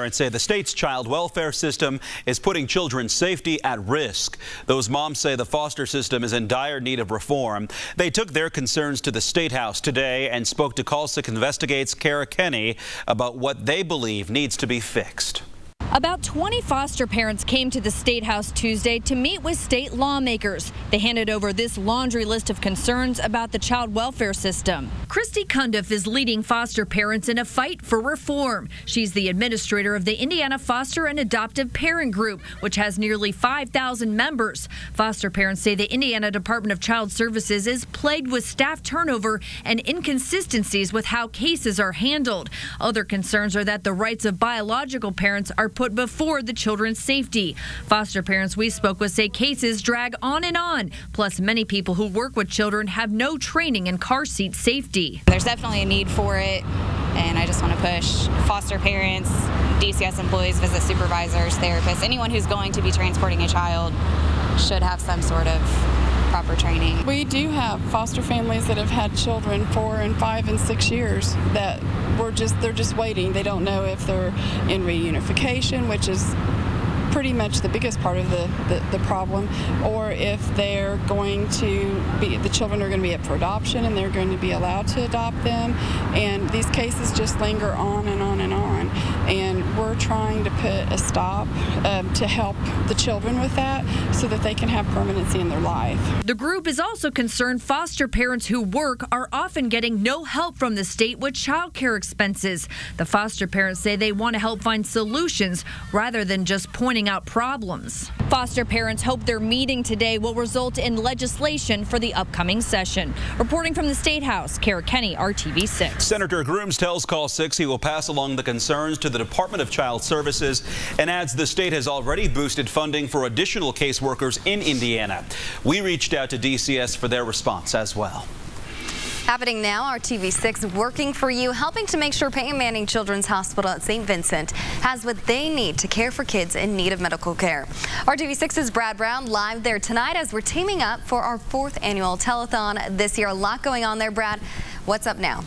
Parents say the state's child welfare system is putting children's safety at risk. Those moms say the foster system is in dire need of reform. They took their concerns to the State House today and spoke to Call 6 Investigates' Kara Kenny about what they believe needs to be fixed. About 20 foster parents came to the State House Tuesday to meet with state lawmakers. They handed over this laundry list of concerns about the child welfare system. Christy Cundiff is leading foster parents in a fight for reform. She's the administrator of the Indiana Foster and Adoptive Parent Group, which has nearly 5,000 members. Foster parents say the Indiana Department of Child Services is plagued with staff turnover and inconsistencies with how cases are handled. Other concerns are that the rights of biological parents are put before the children's safety. Foster parents we spoke with say cases drag on and on. Plus, many people who work with children have no training in car seat safety. There's definitely a need for it, and I just want to push foster parents, DCS employees, visit supervisors, therapists, anyone who's going to be transporting a child should have some sort of proper training. We do have foster families that have had children 4 and 5 and 6 years that they're just waiting. They don't know if they're in reunification, which is pretty much the biggest part of the problem, or if they're going to be, the children are going to be up for adoption and they're going to be allowed to adopt them. And these cases just linger on and on and on. And we're trying to put a stop to help the children with that so that they can have permanency in their life. The group is also concerned foster parents who work are often getting no help from the state with child care expenses. The foster parents say they want to help find solutions rather than just pointing out problems. Foster parents hope their meeting today will result in legislation for the upcoming session. Reporting from the State House, Kara Kenny, RTV6. Senator Grooms tells Call 6 he will pass along the concerns to the Department of Child Services and adds the state has already boosted funding for additional caseworkers in Indiana. We reached out to DCS for their response as well. Happening now, RTV6 working for you, helping to make sure Peyton Manning Children's Hospital at St. Vincent has what they need to care for kids in need of medical care. RTV6's Brad Brown live there tonight as we're teaming up for our 4th annual telethon this year. A lot going on there, Brad. What's up now?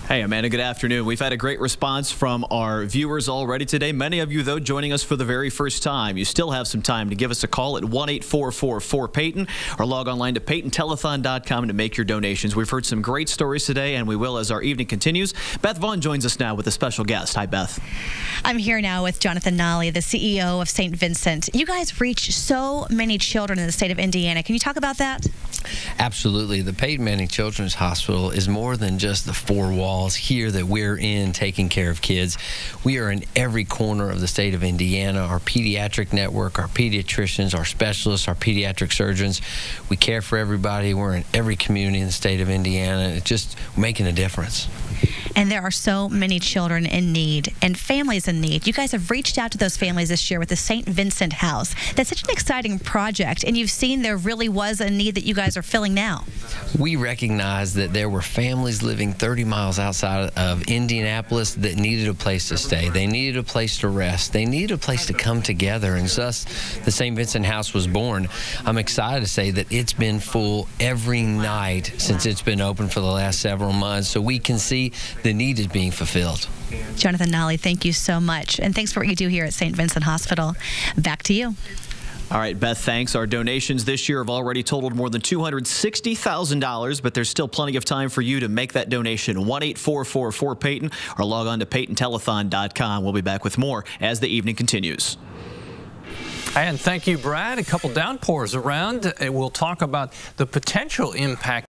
Hey, Amanda, good afternoon. We've had a great response from our viewers already today. Many of you, though, joining us for the very first time. You still have some time to give us a call at 1-844-4PEYTON or log online to PeytonTelethon.com to make your donations. We've heard some great stories today, and we will as our evening continues. Beth Vaughn joins us now with a special guest. Hi, Beth. I'm here now with Jonathan Nolly, the CEO of St. Vincent. You guys reach so many children in the state of Indiana. Can you talk about that? Absolutely. The Peyton Manning Children's Hospital is more than just the 4 walls here that we're in taking care of kids. We are in every corner of the state of Indiana. Our pediatric network, our pediatricians, our specialists, our pediatric surgeons. We care for everybody. We're in every community in the state of Indiana. It's just making a difference. And there are so many children in need and families in need. You guys have reached out to those families this year with the St. Vincent House. That's such an exciting project, and you've seen there really was a need that you guys are filling now. We recognize that there were families living 30 miles outside of Indianapolis that needed a place to stay. They needed a place to rest. They needed a place to come together, and thus the St. Vincent House was born. I'm excited to say that it's been full every night since it's been open for the last several months, so we can see the need is being fulfilled. Jonathan Nolly, thank you so much, and thanks for what you do here at St. Vincent Hospital. Back to you. All right, Beth, thanks. Our donations this year have already totaled more than $260,000, but there's still plenty of time for you to make that donation. 1-844-4PEYTON or log on to PeytonTelethon.com. We'll be back with more as the evening continues. And thank you, Brad. A couple downpours around. We'll talk about the potential impact